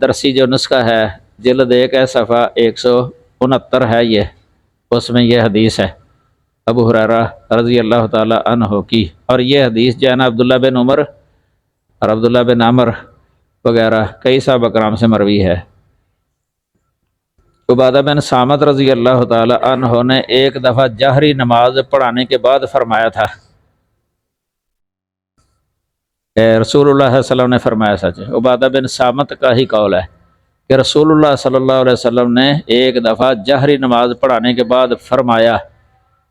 درسی جو نسخہ ہے جلد 1 ہے صفحہ 169 ہے اس میں یہ حدیث ہے ابو ہریرہ رضی اللہ تعالی عنہ کی، اور یہ حدیث جو ہے نا عبداللہ بن عمر اور عبداللہ بن عمر وغیرہ کئی صحابہ کرام سے مروی ہے۔ عبادہ بن صامت رضی اللہ تعالی عنہ نے ایک دفعہ جہری نماز پڑھانے کے بعد فرمایا تھا، رسول اللہ صلی اللہ علیہ وسلم نے فرمایا، سچ ہے، عبادہ بن صامت کا ہی قول ہے کہ رسول اللہ صلی اللہ علیہ وسلم نے ایک دفعہ جہری نماز پڑھانے کے بعد فرمایا،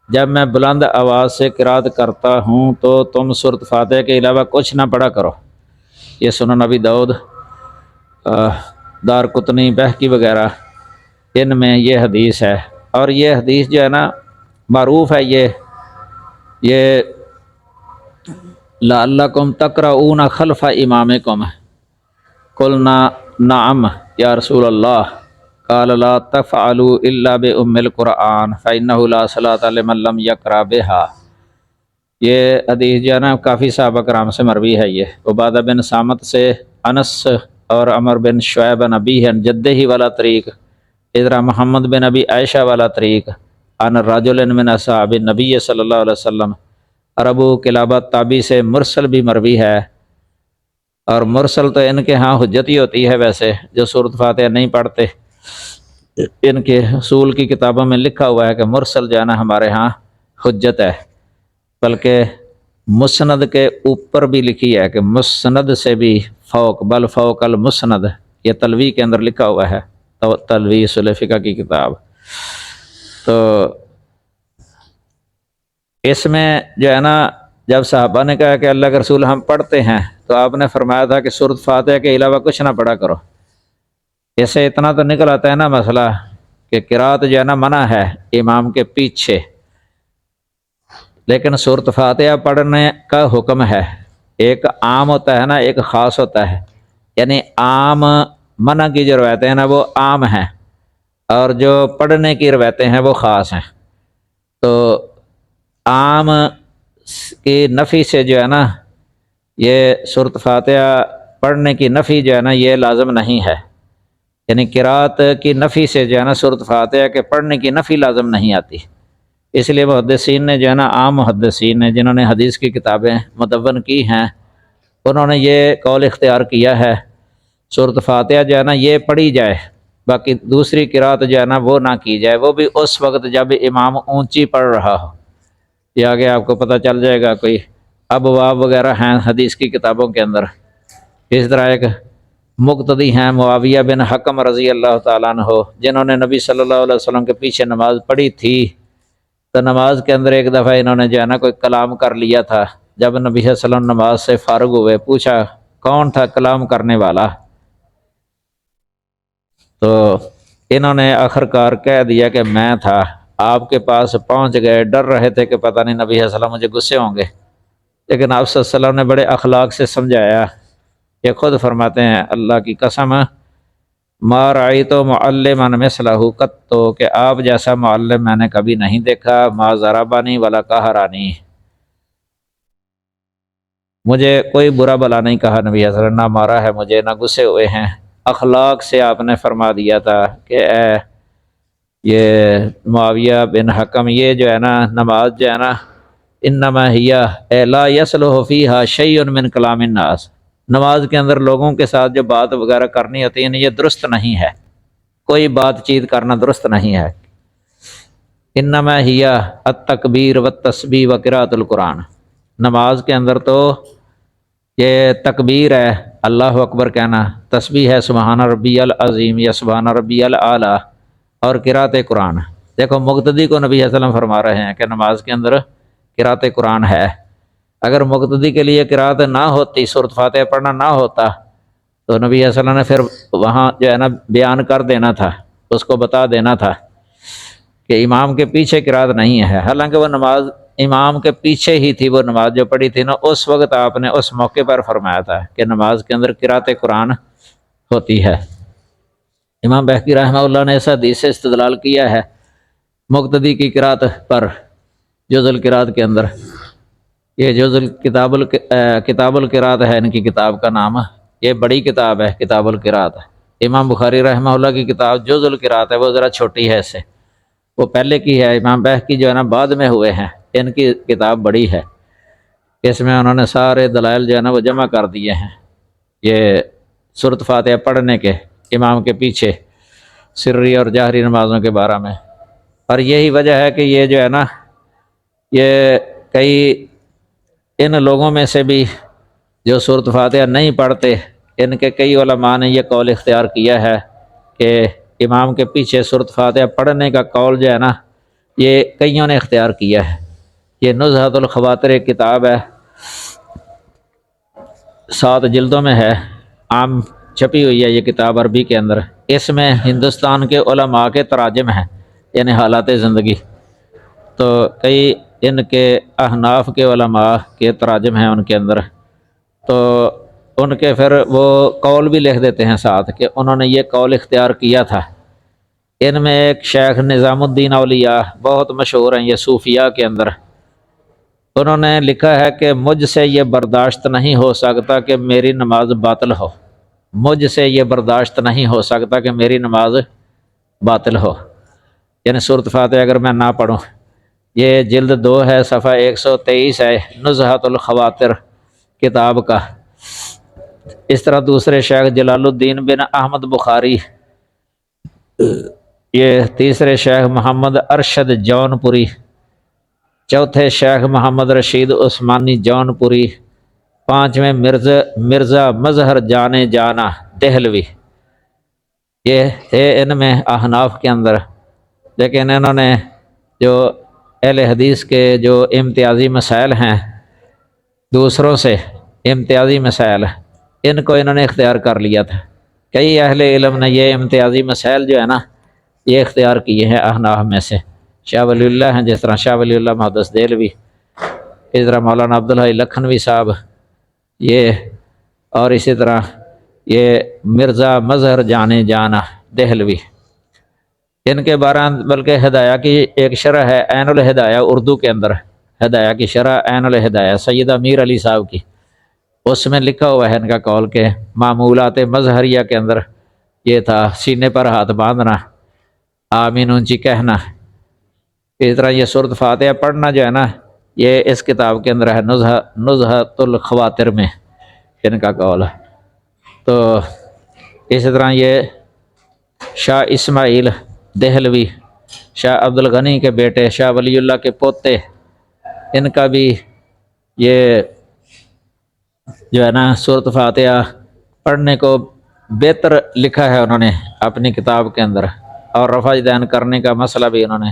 جب میں بلند آواز سے قرات کرتا ہوں تو تم سورۃ فاتحہ کے علاوہ کچھ نہ پڑھا کرو۔ یہ سنن ابی داؤد، دارقطنی، بہقی وغیرہ ان میں یہ حدیث ہے، اور یہ حدیث جو ہے نا معروف ہے، یہ لعلکم تقرؤون خلف امامکم، قلنا نعم یا رسول اللہ، قال لا تفعلوا الا بام القرآن فانہ لا صلاۃ لمن لم یقرأ بها۔ یہ حدیث جو ہے نا کافی صحابہ کرام سے مروی ہے۔ یہ عبادہ بن صامت سے انس اور عمر بن شعیب بن ابی ہے جدہ ہی والا طریق، ادھر محمد بن ابی عائشہ والا طریق، عن رجل من اصحاب النبی صلی اللہ علیہ وسلم، اور ابو قلابہ تابی سے مرسل بھی مروی ہے، اور مرسل تو ان کے ہاں حجت ہی ہوتی ہے، ویسے جو سورۃ فاتحہ نہیں پڑھتے ان کے اصول کی کتابوں میں لکھا ہوا ہے کہ مرسل جو ہے نا ہمارے ہاں حجت ہے، بلکہ مسند کے اوپر بھی لکھی ہے کہ مسند سے بھی فوق، بل فوق المسند، یہ تلوی کے اندر لکھا ہوا ہے، تلوی اصول فقہ کی کتاب۔ تو اس میں جو ہے نا جب صحابہ نے کہا کہ اللہ کے رسول ہم پڑھتے ہیں، تو آپ نے فرمایا تھا کہ سورۃ فاتحہ کے علاوہ کچھ نہ پڑھا کرو۔ اس سے اتنا تو نکل آتا ہے نا مسئلہ کہ قرات جو ہے نا منع ہے امام کے پیچھے، لیکن سورۃ فاتحہ پڑھنے کا حکم ہے، ایک عام ہوتا ہے نا، ایک خاص ہوتا ہے، یعنی عام منع کی جو روایتیں ہیں نا وہ عام ہیں، اور جو پڑھنے کی روایتیں ہیں وہ خاص ہیں۔ تو عام کی نفی سے جو ہے نا یہ سورۃ فاتحہ پڑھنے کی نفی جو ہے نا یہ لازم نہیں ہے، یعنی قرات کی نفی سے جو ہے نا سورۃ فاتحہ کے پڑھنے کی نفی لازم نہیں آتی۔ اس لیے محدثین نے جو ہے نا، عام محدثین نے جنہوں نے حدیث کی کتابیں مدون کی ہیں، انہوں نے یہ قول اختیار کیا ہے سورۃ فاتحہ جو ہے نا یہ پڑھی جائے، باقی دوسری قرات جو ہے نا وہ نہ کی جائے، وہ بھی اس وقت جب امام اونچی پڑھ رہا ہو۔ یہ آگے آپ کو پتہ چل جائے گا، کوئی ابواب وغیرہ ہیں حدیث کی کتابوں کے اندر۔ اس طرح ایک مقتدی ہیں معاویہ بن حکم رضی اللہ تعالیٰ عنہ، جنہوں نے نبی صلی اللہ علیہ وسلم کے پیچھے نماز پڑھی تھی، تو نماز کے اندر ایک دفعہ انہوں نے جو ہے نا کوئی کلام کر لیا تھا۔ جب نبی صلی اللہ علیہ وسلم نماز سے فارغ ہوئے، پوچھا کون تھا کلام کرنے والا، تو انہوں نے آخرکار کہہ دیا کہ میں تھا۔ آپ کے پاس پہنچ گئے، ڈر رہے تھے کہ پتہ نہیں نبی صلی اللہ علیہ وسلم مجھے غصے ہوں گے، لیکن آپ صلی اللہ علیہ وسلم نے بڑے اخلاق سے سمجھایا۔ یہ خود فرماتے ہیں اللہ کی قسم، ما رأیت معلما مثلہ قط، کہ آپ جیسا معلم میں نے کبھی نہیں دیکھا، ما ضربنی ولا قہرنی، مجھے کوئی برا بلا نہیں کہا نبی صلی اللہ علیہ وسلم، نہ مارا ہے مجھے، نہ غصے ہوئے ہیں۔ اخلاق سے آپ نے فرما دیا تھا کہ اے یہ معاویہ بن حکم، یہ جو ہے نا نماز جو ہے نا انما ہی لا یصلح فیہا شیء من کلام الناس، نماز کے اندر لوگوں کے ساتھ جو بات وغیرہ کرنی ہوتی ہے یہ درست نہیں ہے، کوئی بات چیت کرنا درست نہیں ہے۔ انما ہی التکبیر والتسبیح وقراءۃ القرآن، نماز کے اندر تو یہ تکبیر ہے اللہ اکبر کہنا، تسبیح ہے سبحان ربی العظیم یا سبحان ربی الاعلیٰ، اور قرات قرآن۔ دیکھو مقتدی کو نبی صلی اللہ علیہ وسلم فرما رہے ہیں کہ نماز کے اندر قرات قرآن ہے۔ اگر مقتدی کے لیے قرات نہ ہوتی، سورۃ فاتحہ پڑھنا نہ ہوتا، تو نبی صلی اللہ علیہ وسلم نے پھر وہاں جو ہے نا بیان کر دینا تھا، اس کو بتا دینا تھا کہ امام کے پیچھے قرات نہیں ہے، حالانکہ وہ نماز امام کے پیچھے ہی تھی، وہ نماز جو پڑھی تھی نا اس وقت آپ نے اس موقع پر فرمایا تھا کہ نماز کے اندر قرات قرآن ہوتی ہے۔ امام بہقی رحمہ اللہ نے اس حدیث سے استدلال کیا ہے مقتدی کی قرات پر، جز القرات کے اندر، یہ جز کتاب القرات ہے ان کی کتاب کا نام، یہ بڑی کتاب ہے کتاب القرات، امام بخاری رحمہ اللہ کی کتاب جز القراءت ہے، وہ ذرا چھوٹی ہے اس سے، وہ پہلے کی ہے۔ امام بیہقی جو ہے نا بعد میں ہوئے ہیں، ان کی کتاب بڑی ہے، اس میں انہوں نے سارے دلائل جو ہے نا وہ جمع کر دیے ہیں یہ سورۃ فاتحہ پڑھنے کے امام کے پیچھے سری اور جہری نمازوں کے بارے میں۔ اور یہی وجہ ہے کہ یہ جو ہے نا یہ کئی ان لوگوں میں سے بھی جو سورۃ فاتحہ نہیں پڑھتے، ان کے کئی علماء نے یہ قول اختیار کیا ہے کہ امام کے پیچھے سورۃ فاتحہ پڑھنے کا قول جو ہے نا یہ کئیوں نے اختیار کیا ہے۔ یہ نزہۃ الخواطر ایک کتاب ہے، 7 جلدوں میں ہے، عام چھپی ہوئی ہے یہ کتاب عربی کے اندر۔ اس میں ہندوستان کے علماء کے تراجم ہیں، یعنی حالات زندگی، تو کئی ان کے احناف کے علماء کے تراجم ہیں ان کے اندر، تو ان کے پھر وہ قول بھی لکھ دیتے ہیں ساتھ کہ انہوں نے یہ قول اختیار کیا تھا۔ ان میں ایک شیخ نظام الدین اولیاء بہت مشہور ہیں یہ صوفیاء کے اندر، انہوں نے لکھا ہے کہ مجھ سے یہ برداشت نہیں ہو سکتا کہ میری نماز باطل ہو، مجھ سے یہ برداشت نہیں ہو سکتا کہ میری نماز باطل ہو، یعنی سورۃ فاتحہ اگر میں نہ پڑھوں۔ یہ جلد 2 ہے، صفحہ 123 ہے، نزہۃ الخواطر کتاب کا۔ اس طرح دوسرے شیخ جلال الدین بن احمد بخاری، یہ تیسرے شیخ محمد ارشد جون پوری، چوتھے شیخ محمد رشید عثمانی جون پوری، 5ویں مرزا مظہر جانے جانا دہلوی، یہ تھے ان میں احناف کے اندر۔ لیکن انہوں نے جو اہل حدیث کے جو امتیازی مسائل ہیں دوسروں سے، امتیازی مسائل، ان کو انہوں نے اختیار کر لیا تھا۔ کئی اہل علم نے یہ امتیازی مسائل جو ہے نا یہ اختیار کیے ہیں احناف میں سے، شاہ ولی اللہ ہیں، جس طرح شاہ ولی اللہ محدث دہلوی، اس طرح مولانا عبدالحی لکھنوی صاحب، یہ اور اسی طرح یہ مرزا مظہر جانے جانا دہلوی، ان کے بارے بلکہ ہدایہ کی ایک شرح ہے عین الہدایہ اردو کے اندر، ہدایہ کی شرح عین الہدایہ سید امیر علی صاحب کی، اس میں لکھا ہوا ہے ان کا قول کہ معمولات مظہریہ کے اندر یہ تھا سینے پر ہاتھ باندھنا، آمین اونچی کہنا۔ اس طرح یہ سورۃ فاتحہ پڑھنا جو ہے نا یہ اس کتاب کے اندر ہے نزہۃ الخواطر میں ان کا قول ہے۔ تو اسی طرح یہ شاہ اسماعیل دہلوی، شاہ عبد الغنی کے بیٹے، شاہ ولی اللہ کے پوتے، ان کا بھی یہ جو ہے نا سورۃ فاتحہ پڑھنے کو بہتر لکھا ہے انہوں نے اپنی کتاب کے اندر، اور رفع دین کرنے کا مسئلہ بھی انہوں نے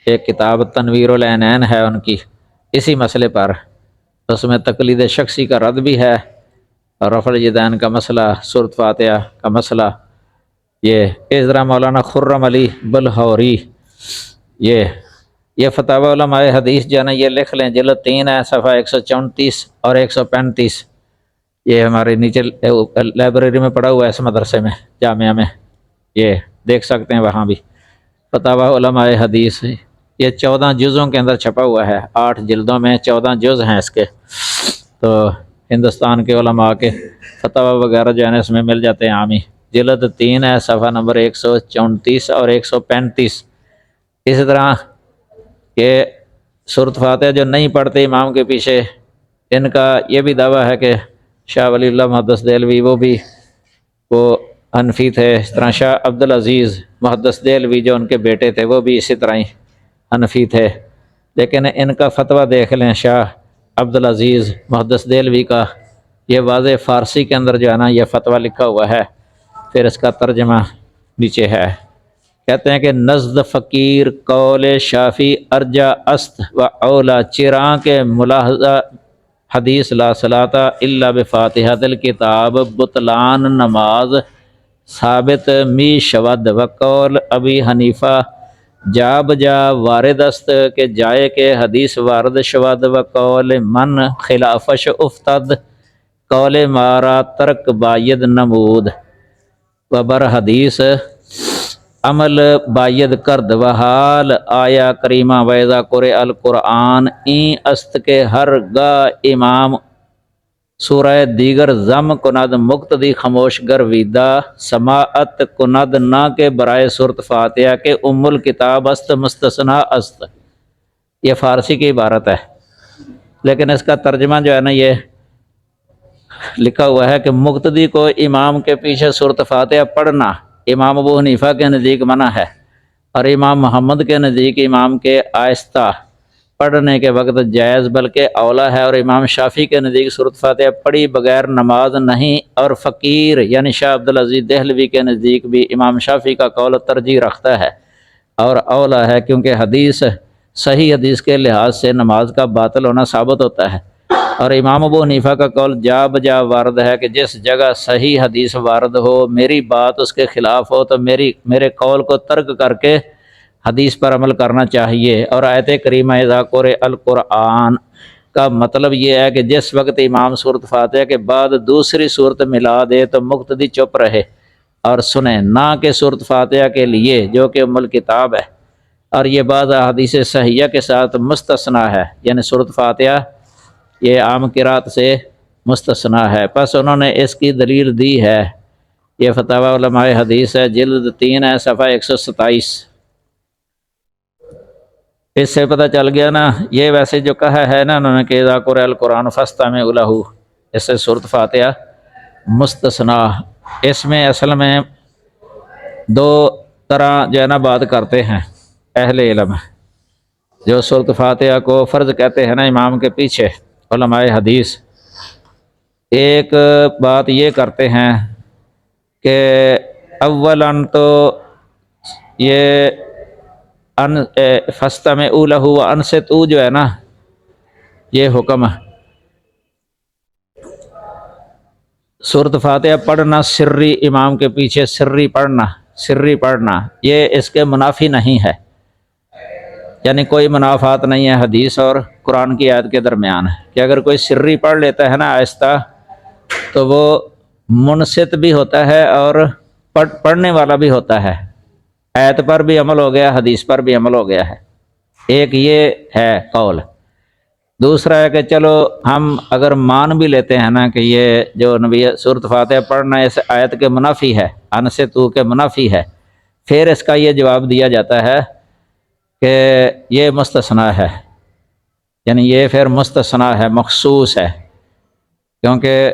ایک کتاب تنویر العینین ہے ان کی اسی مسئلے پر، اس میں تقلید شخصی کا رد بھی ہے، اور رفع الیدین کا مسئلہ، سورۃ فاتحہ کا مسئلہ۔ یہ اس طرح مولانا خرم علی بلہوری، یہ فتاوی علماء حدیث جو ہے نا یہ لکھ لیں، جلد 3 ہے، صفحہ 134 اور 135، یہ ہمارے نیچے لائبریری میں پڑا ہوا ہے اس مدرسے میں جامعہ میں، یہ دیکھ سکتے ہیں وہاں بھی فتاوی علماء حدیث، یہ 14 جزوں کے اندر چھپا ہوا ہے، 8 جلدوں میں 14 جز ہیں اس کے، تو ہندوستان کے علماء کے فتاوی وغیرہ جو ہے نا اس میں مل جاتے ہیں عامی۔ جلد 3 ہے، صفحہ نمبر 134 اور 135۔ اسی طرح کہ سورۃ فاتحہ جو نہیں پڑھتے امام کے پیچھے، ان کا یہ بھی دعویٰ ہے کہ شاہ ولی اللہ محدث دہلوی وہ حنفی تھے، اس طرح شاہ عبدالعزیز محدث دہلوی جو ان کے بیٹے تھے وہ بھی اسی طرح ہی حنفی تھے۔ لیکن ان کا فتویٰ دیکھ لیں شاہ عبدالعزیز محدث دہلوی کا، یہ واضح فارسی کے اندر جو ہے نا یہ فتویٰ لکھا ہوا ہے، پھر اس کا ترجمہ نیچے ہے، کہتے ہیں کہ نزد فقیر قول شافی ارجا است و اولا، چراں کے ملاحظہ حدیث لا صلاۃ الا بفاتحۃ الکتاب، بطلان نماز ثابت می شود، و قول ابی حنیفہ جا بجا وارد است کہ جائے کہ حدیث وارد شود، و قول من خلافش افتد، قول مارا ترک باید نمود، و بر حدیث عمل باید کرد، و حال آیا کریمہ ویزا قرئ القرآن این است کہ ہر گاہ امام سورہ دیگر زم کند مقتدی خاموش گر ویدا سماعت کند نہ کے برائے صورت فاتحہ کے ام الکتاب است مستثنا است۔ یہ فارسی کی عبارت ہے، لیکن اس کا ترجمہ جو ہے نا یہ لکھا ہوا ہے کہ مقتدی کو امام کے پیچھے صورت فاتحہ پڑھنا امام ابو حنیفہ کے نزدیک منع ہے، اور امام محمد کے نزدیک امام کے آہستہ پڑھنے کے وقت جائز بلکہ اولا ہے، اور امام شافعی کے نزدیک صورت فاتحہ پڑھی بغیر نماز نہیں، اور فقیر یعنی شاہ عبدالعزیز دہلوی کے نزدیک بھی امام شافعی کا قول ترجیح رکھتا ہے اور اولا ہے، کیونکہ حدیث صحیح حدیث کے لحاظ سے نماز کا باطل ہونا ثابت ہوتا ہے، اور امام ابو حنیفہ کا قول جا بجا وارد ہے کہ جس جگہ صحیح حدیث وارد ہو میری بات اس کے خلاف ہو تو میرے قول کو ترک کر کے حدیث پر عمل کرنا چاہیے۔ اور آیت کریمہ اذا قرئ القرآن کا مطلب یہ ہے کہ جس وقت امام صورت فاتحہ کے بعد دوسری صورت ملا دے تو مقتدی چپ رہے اور سنیں، نہ کہ صورت فاتحہ کے لیے جو کہ ام الکتاب ہے، اور یہ بعض احادیث صحیحہ کے ساتھ مستثنا ہے، یعنی صورت فاتحہ یہ عام قرات سے مستثنا ہے۔ پس انہوں نے اس کی دلیل دی ہے، یہ فتاوی علماء حدیث ہے، جلد 3 ہے، صفحہ 127۔ اس سے پتہ چل گیا نا، یہ ویسے جو کہا ہے نا انہوں نے کہ اذا قرئ القرآن فاستمعوا لہ، اس سے صورت فاتحہ مستثنا۔ اس میں اصل میں دو طرح جو ہے نا بات کرتے ہیں اہل علم، جو صورت فاتحہ کو فرض کہتے ہیں نا امام کے پیچھے علماء حدیث، ایک بات یہ کرتے ہیں کہ اولاً تو یہ فاستمعوا لہ وانصتوا جو ہے نا یہ حکم صورت فاتحہ پڑھنا سری، امام کے پیچھے سری پڑھنا یہ اس کے منافی نہیں ہے، یعنی کوئی منافات نہیں ہے حدیث اور قرآن کی آیت کے درمیان، کہ اگر کوئی سری پڑھ لیتا ہے نا آہستہ تو وہ منصت بھی ہوتا ہے اور پڑھنے والا بھی ہوتا ہے، آیت پر بھی عمل ہو گیا، حدیث پر بھی عمل ہو گیا ہے۔ ایک یہ ہے قول۔ دوسرا ہے کہ چلو ہم اگر مان بھی لیتے ہیں نا کہ یہ جو نبی صورت فاتحہ پڑھنا اس آیت کے منافی ہے، انصتوا کے منافی ہے، پھر اس کا یہ جواب دیا جاتا ہے کہ یہ مستثنا ہے، یعنی یہ پھر مستثنا ہے، مخصوص ہے، کیونکہ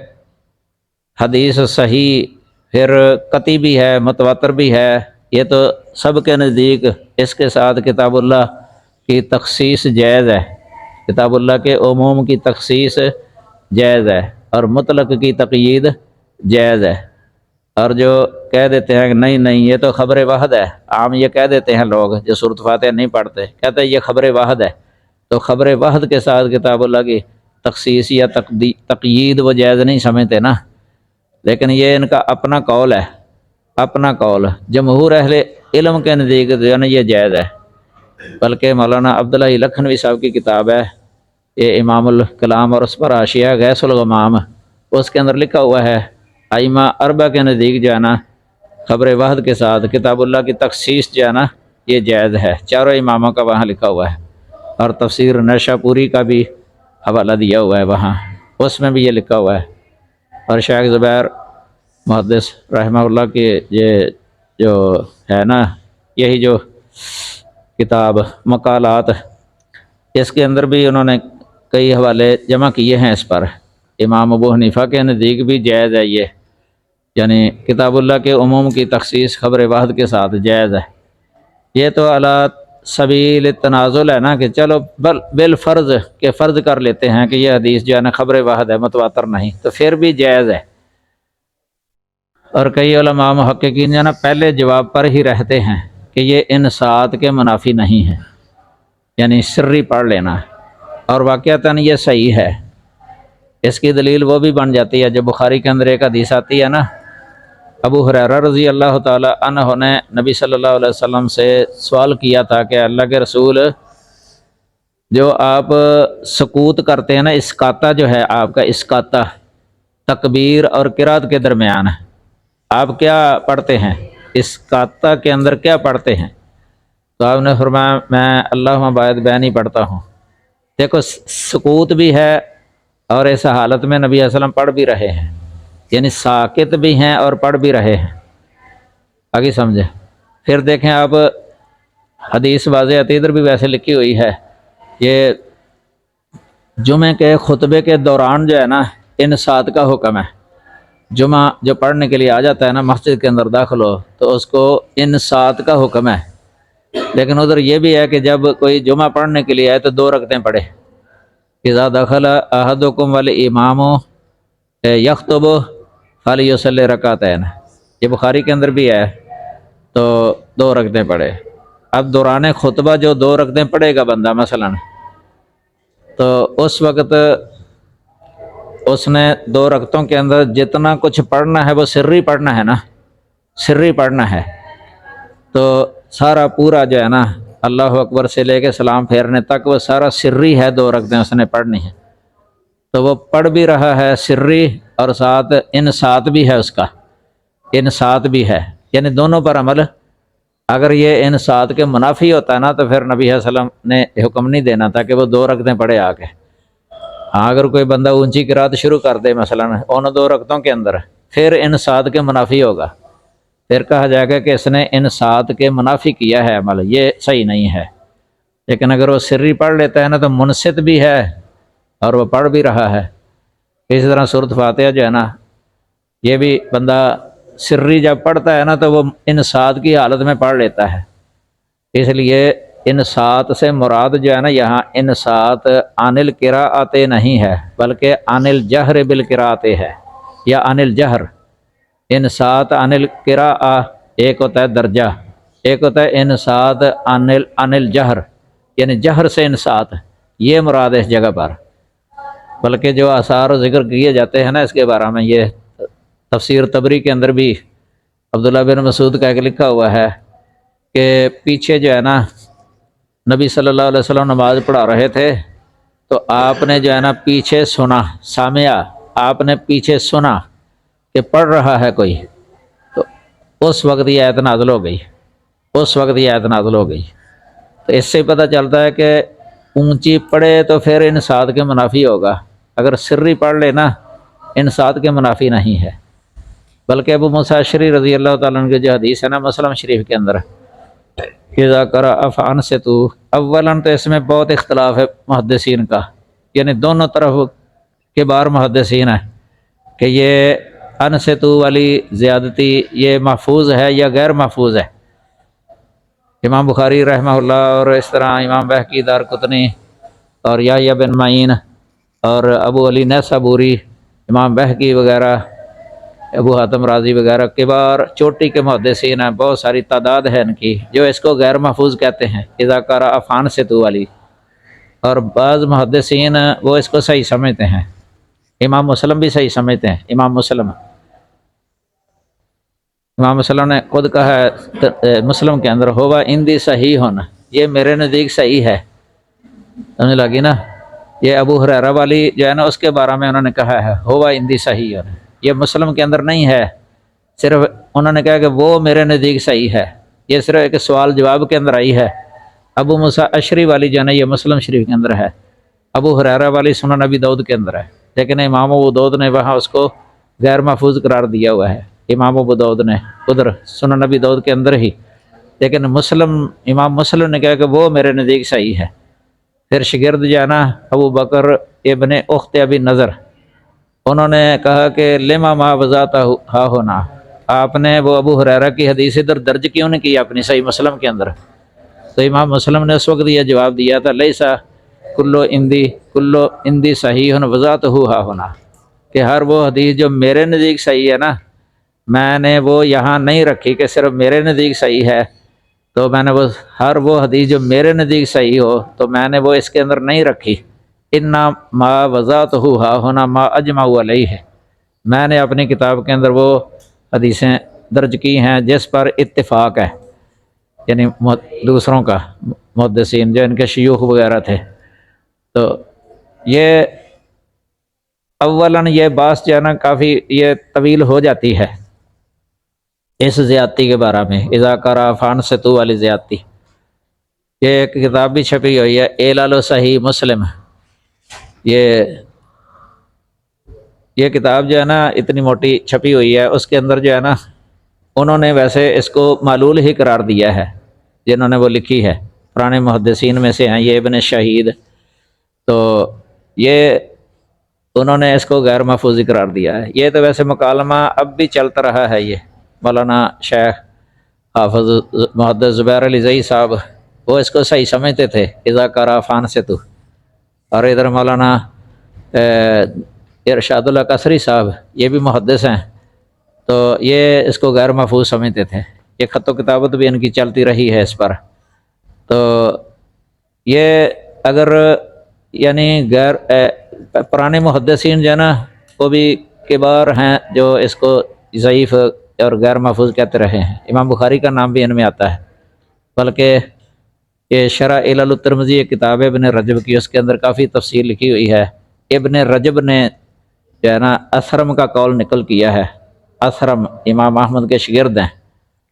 حدیث صحیح پھر قطعی بھی ہے، متواتر بھی ہے، یہ تو سب کے نزدیک اس کے ساتھ کتاب اللہ کی تخصیص جائز ہے، کتاب اللہ کے عموم کی تخصیص جائز ہے اور مطلق کی تقیید جائز ہے۔ اور جو کہہ دیتے ہیں کہ نہیں یہ تو خبر واحد ہے، عام یہ کہہ دیتے ہیں لوگ جو صورت فاتحہ نہیں پڑھتے، کہتے ہیں یہ خبر واحد ہے، تو خبر واحد کے ساتھ کتاب اللہ کی تخصیص یا تقیید وہ جائز نہیں سمجھتے نا، لیکن یہ ان کا اپنا قول ہے، اپنا قول، جمہور اہل علم کے نزدیک جو ہے یہ جائز ہے، بلکہ مولانا عبداللہ لکھنوی صاحب کی کتاب ہے یہ امام الکلام اور اس پر حاشیہ غیث الغمام، اس کے اندر لکھا ہوا ہے ائمہ اربعہ کے نزدیک جو ہے نا خبر واحد کے ساتھ کتاب اللہ کی تخصیص جو ہے نا یہ جائز ہے، چاروں اماموں کا وہاں لکھا ہوا ہے، اور تفسیر نشہ پوری کا بھی حوالہ دیا ہوا ہے وہاں، اس میں بھی یہ لکھا ہوا ہے۔ اور شیخ زبیر محدث رحمہ اللہ کی یہ جو ہے نا یہی جو کتاب مقالات، اس کے اندر بھی انہوں نے کئی حوالے جمع کیے ہیں اس پر، امام ابو حنیفہ کے نزدیک بھی جائز ہے یہ، یعنی کتاب اللہ کے عموم کی تخصیص خبر واحد کے ساتھ جائز ہے۔ یہ تو علی سبیل تنازل ہے نا کہ چلو بالفرض کہ فرض کر لیتے ہیں کہ یہ حدیث جو ہے نا خبر واحد ہے، متواتر نہیں، تو پھر بھی جائز ہے۔ اور کئی علماء محققین جو ہے نا پہلے جواب پر ہی رہتے ہیں کہ یہ انصات کے منافی نہیں ہے، یعنی سری پڑھ لینا، اور واقعتاً یہ صحیح ہے۔ اس کی دلیل وہ بھی بن جاتی ہے جو بخاری کے اندر ایک حدیث آتی ہے نا، ابو ہریرہ رضی اللہ تعالی عنہ نے نبی صلی اللہ علیہ وسلم سے سوال کیا تھا کہ اللہ کے رسول، جو آپ سکوت کرتے ہیں نا، اسکاتہ جو ہے آپ کا، اسکاتہ تکبیر اور قرات کے درمیان، آپ کیا پڑھتے ہیں اسکاتہ کے اندر، کیا پڑھتے ہیں؟ تو آپ نے فرمایا میں اللہم باعث بینی پڑھتا ہوں۔ دیکھو سکوت بھی ہے اور اس حالت میں نبی صلی اللہ علیہ وسلم پڑھ بھی رہے ہیں، یعنی ساکت بھی ہیں اور پڑھ بھی رہے ہیں۔ آگے سمجھے؟ پھر دیکھیں آپ حدیث واضح آتی ادھر بھی ویسے لکھی ہوئی ہے، یہ جمعے کے خطبے کے دوران جو ہے نا انصات کا حکم ہے۔ جمعہ جو پڑھنے کے لیے آ جاتا ہے نا مسجد کے اندر داخل ہو تو اس کو انصات کا حکم ہے، لیکن ادھر یہ بھی ہے کہ جب کوئی جمعہ پڑھنے کے لیے آئے تو 2 رکعتیں پڑھے۔ اذا دخل احدکم والامام یخطب فلیصلی رکعتین، یہ بخاری کے اندر بھی ہے، تو 2 رکعتیں پڑھے۔ اب دوران خطبہ جو 2 رکعتیں پڑھے گا بندہ مثلا، تو اس وقت اس نے 2 رکعتوں کے اندر جتنا کچھ پڑھنا ہے وہ سری پڑھنا ہے نا، سری پڑھنا ہے، تو سارا پورا جو ہے نا اللہ اکبر سے لے کے سلام پھیرنے تک وہ سارا سری ہے، 2 رکعتیں اس نے پڑھنی ہے، تو وہ پڑھ بھی رہا ہے سری اور ساتھ انصات بھی ہے، اس کا انصات بھی ہے، یعنی دونوں پر عمل۔ اگر یہ انصات کے منافی ہوتا نا تو پھر نبی صلی اللہ علیہ وسلم نے حکم نہیں دینا تھا کہ وہ 2 رکعتیں پڑھے آ کے۔ ہاں اگر کوئی بندہ اونچی قرات شروع کر دے مثلا ان 2 رکعتوں کے اندر، پھر انصات کے منافی ہوگا، پھر کہا جائے گا کہ اس نے انصات کے منافی کیا ہے عمل، یہ صحیح نہیں ہے۔ لیکن اگر وہ سری پڑھ لیتا ہے نا تو منصت بھی ہے اور وہ پڑھ بھی رہا ہے۔ اسی طرح سورۃ فاتحہ جو ہے نا یہ بھی بندہ سری جب پڑھتا ہے نا تو وہ انصات کی حالت میں پڑھ لیتا ہے، اس لیے انصات سے مراد جو ہے نا یہاں انصات عن القراءۃ نہیں ہے بلکہ عن الجہر بالقراءۃ ہے، یا عن الجہر۔ انصات عن القراءۃ ایک ہوتا ہے درجہ، ایک ہوتا ہے انصات عن الجہر، یعنی جہر سے انصات، یہ مراد ہے اس جگہ پر۔ بلکہ جو آثار و ذکر کیے جاتے ہیں نا اس کے بارے میں، یہ تفسیر طبری کے اندر بھی عبداللہ بن مسعود کا ایک لکھا ہوا ہے کہ پیچھے جو ہے نا نبی صلی اللہ علیہ وسلم نماز پڑھا رہے تھے تو آپ نے جو ہے نا پیچھے سنا، سامعہ، آپ نے پیچھے سنا کہ پڑھ رہا ہے کوئی، تو اس وقت یہ آیت نازل ہو گئی، اس وقت یہ آیت نازل ہو گئی۔ تو اس سے پتہ چلتا ہے کہ اونچی پڑھے تو پھر انصات کے منافی ہوگا، اگر سری پڑھ لے نا انصات کے منافی نہیں ہے۔ بلکہ ابو موسیٰ اشعری رضی اللہ تعالیٰ عنہ کی جو حدیث ہے نا مسلم شریف کے اندر، اذا قرأ فانصتوا، اولاً تو اس میں بہت اختلاف ہے محدثین کا، یعنی دونوں طرف کے بار محدثین ہیں کہ یہ انصتوا والی زیادتی یہ محفوظ ہے یا غیر محفوظ ہے۔ امام بخاری رحمہ اللہ اور اس طرح امام بہقی دارقطنی اور یحییٰ بن معین اور ابو علی نیسابوری، امام بہقی وغیرہ، ابو حاتم رازی وغیرہ کبار چوٹی کے محدثین ہیں، بہت ساری تعداد ہے ان کی جو اس کو غیر محفوظ کہتے ہیں اذا قرأ فانصتوا والی، اور بعض محدثین وہ اس کو صحیح سمجھتے ہیں۔ امام مسلم بھی صحیح سمجھتے ہیں، امام مسلم نے خود کہا ہے مسلم کے اندر، ہوا اندی صحیح ہونا، یہ میرے نزدیک صحیح ہے، سمجھ لگی نا۔ یہ ابو ہریرہ والی جو ہے نا اس کے بارے میں انہوں نے کہا ہے ہوا اندی صحیح ہونا، یہ مسلم کے اندر نہیں ہے، صرف انہوں نے کہا کہ وہ میرے نزدیک صحیح ہے، یہ صرف ایک سوال جواب کے اندر آئی ہے۔ ابو موسیٰ اشعری والی جو ہے نا یہ مسلم شریف کے اندر ہے، ابو ہریرہ والی سنن نبی داؤد کے اندر ہے، لیکن امام ابو داؤد نے وہاں اس کو غیر محفوظ قرار دیا ہوا ہے، امام ابو داؤد نے ادھر سنن نبی داؤد کے اندر ہی، لیکن امام مسلم نے کہا کہ وہ میرے نزدیک صحیح ہے۔ پھر شگرد جو ہے نا ابو بکر ابن اخت ابی نظر، انہوں نے کہا کہ لما ما وضعتہ ہا ہونا، آپ نے وہ ابو ہریرہ کی حدیث ادھر درج کیوں نہیں کی اپنی صحیح مسلم کے اندر؟ تو امام مسلم نے اس وقت یہ جواب دیا تھا لیسا کلو اندی صحیح وضعتہ ہا ہونا، کہ ہر وہ حدیث جو میرے نزدیک صحیح ہے نا میں نے وہ یہاں نہیں رکھی کہ صرف میرے نزدیک صحیح ہے، تو میں نے ہر وہ حدیث جو میرے نزدیک صحیح ہو تو میں نے وہ اس کے اندر نہیں رکھی۔ انا ما وضعتہ ہا ہونا ما اجمعوا علیہ ہے، میں نے اپنی کتاب کے اندر وہ حدیثیں درج کی ہیں جس پر اتفاق ہے، یعنی دوسروں کا محدثین جو ان کے شیوخ وغیرہ تھے۔ تو یہ اولاً یہ بات جو ہے نا کافی یہ طویل ہو جاتی ہے اس زیادتی کے بارے میں، اذا قرأ فانصتوا والی زیادتی۔ یہ ایک کتاب بھی چھپی ہوئی ہے اعلال صحیح مسلم، یہ یہ کتاب جو ہے نا اتنی موٹی چھپی ہوئی ہے، اس کے اندر جو ہے نا انہوں نے ویسے اس کو معلول ہی قرار دیا ہے، جنہوں نے وہ لکھی ہے پرانے محدثین میں سے ہیں یہ ابن شہید، تو یہ انہوں نے اس کو غیر محفوظ قرار دیا ہے۔ یہ تو ویسے مکالمہ اب بھی چلتا رہا ہے، یہ مولانا شیخ حافظ محدث زبیر علی زئی صاحب وہ اس کو صحیح سمجھتے تھے، اذا کرا فان سے تو، اور ادھر مولانا ارشاد اللہ قصری صاحب یہ بھی محدث ہیں، تو یہ اس کو غیر محفوظ سمجھتے تھے۔ یہ خط و کتابت بھی ان کی چلتی رہی ہے اس پر۔ تو یہ اگر یعنی غیر پرانے محدثین جو ہے نا وہ بھی کبار ہیں جو اس کو ضعیف اور غیر محفوظ کہتے رہے ہیں۔ امام بخاری کا نام بھی ان میں آتا ہے، بلکہ یہ شرح علل الترمذی ایک کتاب ہے ابن رجب کی، اس کے اندر کافی تفصیل لکھی ہوئی ہے۔ ابن رجب نے جو ہے نا اسرم کا قول نقل کیا ہے۔ اسرم امام احمد کے شاگرد ہیں،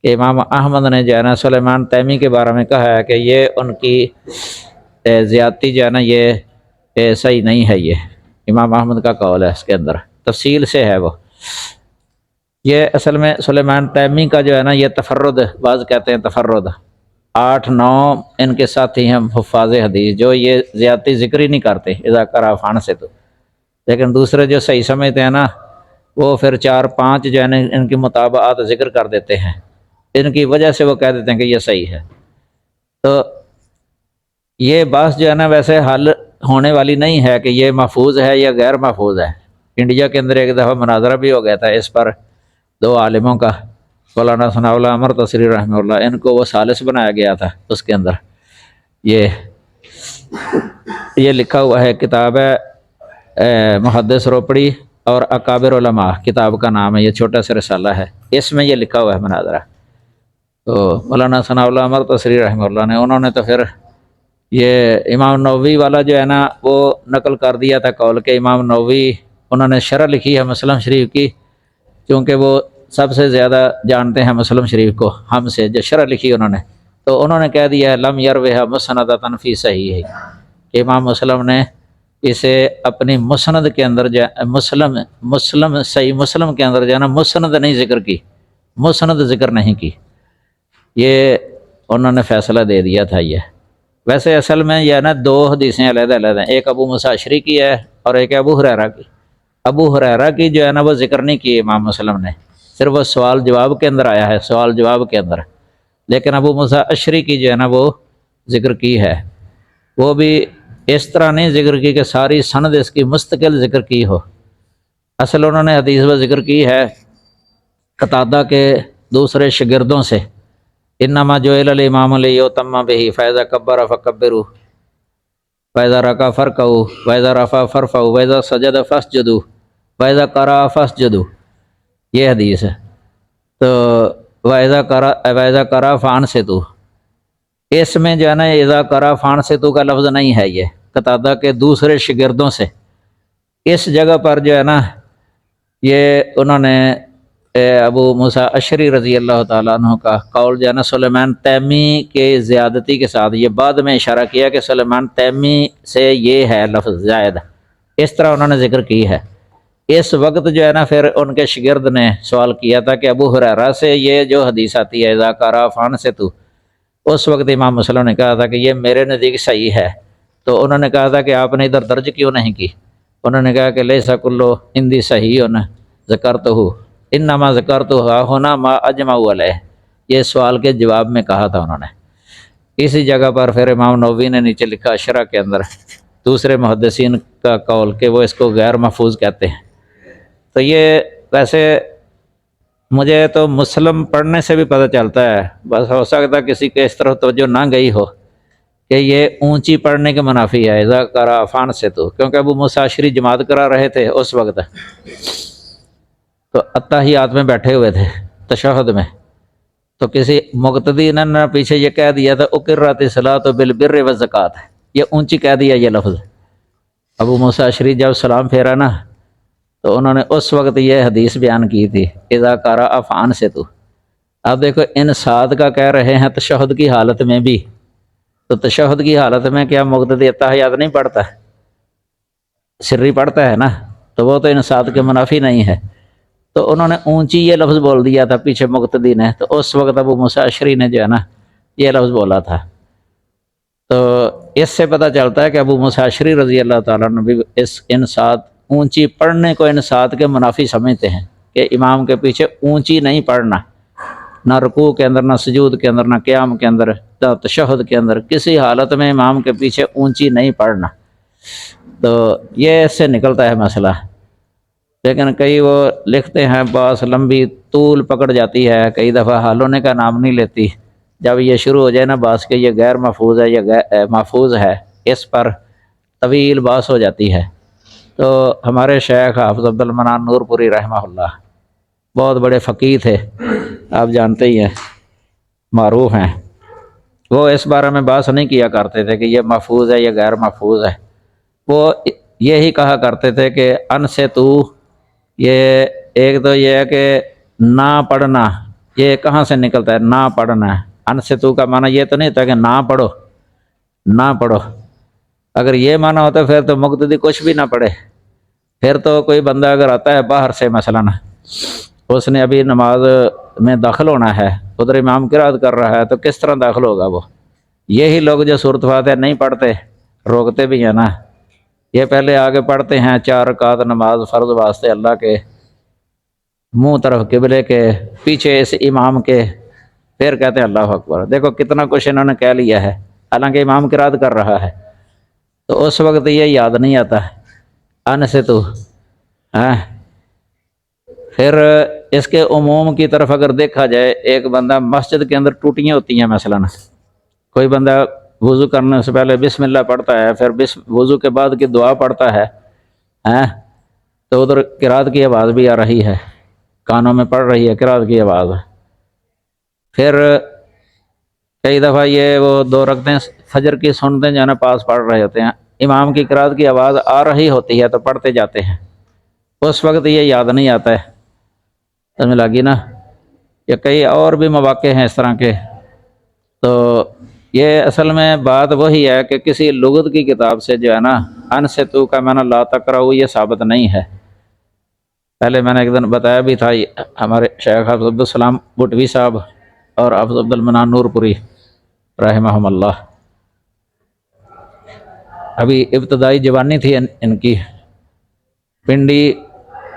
کہ امام احمد نے جو ہے نا سلیمان تیمی کے بارے میں کہا ہے کہ یہ ان کی زیادتی جو ہے نا یہ صحیح نہیں ہے، یہ امام احمد کا قول ہے، اس کے اندر تفصیل سے ہے وہ۔ یہ اصل میں سلیمان تیمی کا جو ہے نا یہ تفرد، بعض کہتے ہیں تفرد، 8-9 ان کے ساتھی ہیں حفاظ حدیث جو یہ زیادتی ذکر ہی نہیں کرتے اذا کرا فان سے تو، لیکن دوسرے جو صحیح سمجھتے ہیں نا وہ پھر 4-5 جو ہے نا ان کی مطابعات ذکر کر دیتے ہیں، ان کی وجہ سے وہ کہہ دیتے ہیں کہ یہ صحیح ہے۔ تو یہ بحث جو ہے نا ویسے حل ہونے والی نہیں ہے کہ یہ محفوظ ہے یا غیر محفوظ ہے۔ انڈیا کے اندر ایک دفعہ مناظرہ بھی ہو گیا تھا اس پر، 2 عالموں کا، مولانا ثناء اللہ عمر تصری رحمہ اللہ، ان کو وہ ثالث بنایا گیا تھا۔ اس کے اندر یہ لکھا ہوا ہے، کتاب ہے محدث روپڑی اور اکابر علماء، کتاب کا نام ہے، یہ چھوٹا سا رسالہ ہے، اس میں یہ لکھا ہوا ہے مناظرہ۔ تو مولانا ثناء اللہ عمر تصری رحمہ اللہ نے، انہوں نے تو پھر یہ امام نووی والا جو ہے نا وہ نقل کر دیا تھا قول کہ امام نووی انہوں نے شرح لکھی ہے مسلم شریف کی، کیونکہ وہ سب سے زیادہ جانتے ہیں مسلم شریف کو ہم سے، جو شرح لکھی انہوں نے، تو انہوں نے کہہ دیا ہے لم یروہ مسندۃ فی صحیح ہے، کہ امام مسلم نے اسے اپنی مسند کے اندر مسلم صحیح مسلم کے اندر جو ہے نا مسند نہیں ذکر کی، مسند ذکر نہیں کی، یہ انہوں نے فیصلہ دے دیا تھا۔ یہ ویسے اصل میں یہ نا 2 حدیثیں علیحدہ علیحدہ ہیں، ایک ابو موسیٰ اشعری کی ہے اور ایک ابو ہریرہ کی۔ ابو ہریرہ کی جو ہے نا وہ ذکر نہیں کی امام مسلم نے، صرف وہ سوال جواب کے اندر آیا ہے، سوال جواب کے اندر، لیکن ابو موسیٰ اشعری کی جو ہے نا وہ ذکر کی ہے، وہ بھی اس طرح نہیں ذکر کی کہ ساری سند اس کی مستقل ذکر کی ہو، اصل انہوں نے حدیث وہ ذکر کی ہے قتادہ کے دوسرے شاگردوں سے، انما جعل الامام لیؤتم بہ فاذا کبر فکبروا واذا رکع فرکعوا واذا رفع فارفعوا واذا سجد فاسجدوا واذا قرأ فاسجدوا، یہ حدیث ہے۔ تو واذا قرأ فانصتوا، اس میں جو ہے نا اذا قرأ فانصتوا کا لفظ نہیں ہے، یہ قتادہ کے دوسرے شاگردوں سے، اس جگہ پر جو ہے نا یہ انہوں نے ابو موسیٰ اشعری رضی اللہ تعالیٰ عنہ کا قول جو ہے نا سلیمان تیمی کے زیادتی کے ساتھ، یہ بعد میں اشارہ کیا کہ سلیمان تیمی سے یہ ہے لفظ زائد، اس طرح انہوں نے ذکر کی ہے۔ اس وقت جو ہے نا پھر ان کے شاگرد نے سوال کیا تھا کہ ابو ہریرہ سے یہ جو حدیث آتی ہے اذا قرأ فانصتوا، اس وقت امام مسلم نے کہا تھا کہ یہ میرے نزدیک صحیح ہے، تو انہوں نے کہا تھا کہ آپ نے ادھر درج کیوں نہیں کی؟ انہوں نے کہا کہ لیس کل عندی صحیح ذکرتہ انما ذکرتہ ہنا ما اجمع علیہ، یہ سوال کے جواب میں کہا تھا انہوں نے۔ اسی جگہ پر پھر امام نووی نے نیچے لکھا شرح کے اندر دوسرے محدثین کا قول کہ وہ اس کو غیر محفوظ کہتے ہیں۔ تو یہ ویسے مجھے تو مسلم پڑھنے سے بھی پتہ چلتا ہے، بس ہو سکتا کسی کے اس طرح توجہ نہ گئی ہو کہ یہ اونچی پڑھنے کے منافی ہے اذا قرأ فانصتوا، کیونکہ ابو موسیٰ اشعری جماعت کرا رہے تھے اس وقت، تو اتحیات میں بیٹھے ہوئے تھے تشہد میں، تو کسی مقتدی نے پیچھے یہ کہہ دیا تھا اقرت الصلاۃ بالبر والزکوٰۃ، یہ اونچی کہہ دیا یہ لفظ۔ ابو موسیٰ اشعری جب سلام پھیرا نا تو انہوں نے اس وقت یہ حدیث بیان کی تھی اذا قرأ فانصتوا۔ اب دیکھو ان سات کا کہہ رہے ہیں تشہد کی حالت میں بھی، تو تشہد کی حالت میں کیا مقتدی اتحیات نہیں پڑھتا، سری پڑھتا ہے نا، تو وہ تو انصات کے منافی نہیں ہے، تو انہوں نے اونچی یہ لفظ بول دیا تھا پیچھے مقتدی نے، تو اس وقت ابو موسیٰ اشعری نے جو ہے نا یہ لفظ بولا تھا۔ تو اس سے پتہ چلتا ہے کہ ابو موسیٰ اشعری رضی اللہ تعالیٰ عنہ بھی اس انصات اونچی پڑھنے کو انصات کے منافی سمجھتے ہیں، کہ امام کے پیچھے اونچی نہیں پڑھنا، نہ رکوع کے اندر، نہ سجود کے اندر، نہ قیام کے اندر، نہ تشہد کے اندر، کسی حالت میں امام کے پیچھے اونچی نہیں پڑھنا۔ تو یہ اس سے نکلتا ہے مسئلہ۔ لیکن کئی وہ لکھتے ہیں بس لمبی طول پکڑ جاتی ہے، کئی دفعہ حل ہونے کا نام نہیں لیتی۔ جب یہ شروع ہو جائے نا بات کہ یہ غیر محفوظ ہے، یہ محفوظ ہے، اس پر طویل بحث ہو جاتی ہے۔ تو ہمارے شیخ حافظ عبد المنان نور پوری رحمہ اللہ بہت بڑے فقیہ تھے، آپ جانتے ہی ہیں، معروف ہیں۔ وہ اس بارے میں بحث نہیں کیا کرتے تھے کہ یہ محفوظ ہے، یہ غیر محفوظ ہے۔ وہ یہی کہا کرتے تھے کہ ان سے تو، یہ ایک تو یہ ہے کہ نہ پڑھنا، یہ کہاں سے نکلتا ہے نہ پڑھنا ہے؟ ان سے تو کا معنی یہ تو نہیں ہوتا کہ نہ پڑھو، نہ پڑھو۔ اگر یہ معنی ہوتا پھر تو مقتدی کچھ بھی نہ پڑھے، پھر تو کوئی بندہ اگر آتا ہے باہر سے مثلاً، اس نے ابھی نماز میں داخل ہونا ہے، ادھر امام قرات کر رہا ہے، تو کس طرح داخل ہوگا وہ؟ یہی لوگ جو صورت فاتحہ نہیں پڑھتے، روکتے بھی ہیں نا، یہ پہلے آگے پڑھتے ہیں 4 رکعت نماز فرض واسطے اللہ کے، منہ طرف قبلے کے، پیچھے اس امام کے، پھر کہتے ہیں اللہ اکبر۔ دیکھو کتنا کچھ انہوں نے کہہ لیا ہے، حالانکہ امام قرات کر رہا ہے، تو اس وقت یہ یاد نہیں آتا ان سے تو ہاں۔ پھر اس کے عموم کی طرف اگر دیکھا جائے، ایک بندہ مسجد کے اندر ٹوٹیاں ہوتی ہیں مثلاً، کوئی بندہ وضو کرنے سے پہلے بسم اللہ پڑھتا ہے، پھر وضو کے بعد کی دعا پڑھتا ہے، تو ادھر قرات کی آواز بھی آ رہی ہے، کانوں میں پڑ رہی ہے قرات کی آواز۔ پھر کئی دفعہ یہ وہ 2 رکعتیں فجر کی سنتیں جو ہے نا پاس پڑھ رہے ہوتے ہیں، امام کی قرات کی آواز آ رہی ہوتی ہے تو پڑھتے جاتے ہیں، اس وقت یہ یاد نہیں آتا ہے، سمجھ لگی نا؟ یا کئی اور بھی مواقع ہیں اس طرح کے۔ تو یہ اصل میں بات وہی ہے کہ کسی لغت کی کتاب سے جو ہے نا ان سے تو کا معنی لا تقرؤ یہ ثابت نہیں ہے۔ پہلے میں نے ایک دن بتایا بھی تھا، ہمارے شیخ حافظ عبدالسلام بٹوی صاحب اور حافظ عبد المنان نور پوری رحمہم اللہ، ابھی ابتدائی جوانی تھی ان کی، پنڈی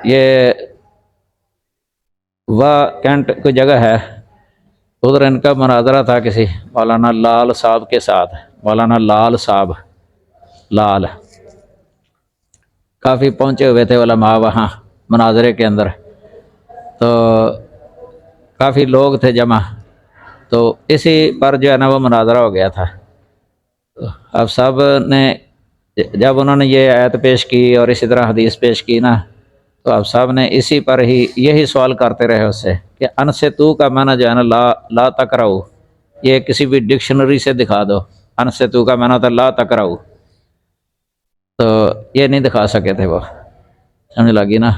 یہ کینٹ کوئی جگہ ہے، ادھر ان کا مناظرہ تھا کسی مولانا لال صاحب کے ساتھ، مولانا لال صاحب، لال کافی پہنچے ہوئے تھے علماء وہاں مناظرے کے اندر، تو کافی لوگ تھے جمع، تو اسی پر جو ہے نا وہ مناظرہ ہو گیا تھا۔ اب صاحب نے جب انہوں نے یہ آیت پیش کی اور اسی طرح حدیث پیش کی نا، تو اب صاحب نے اسی پر ہی یہی سوال کرتے رہے اس سے کہ ان سے تو کا معنی جو ہے نا لا تقرؤ، یہ کسی بھی ڈکشنری سے دکھا دو، ان سے تو کا معنی ہوتا لا تقرؤ، تو یہ نہیں دکھا سکے تھے وہ، سمجھ لگی نا؟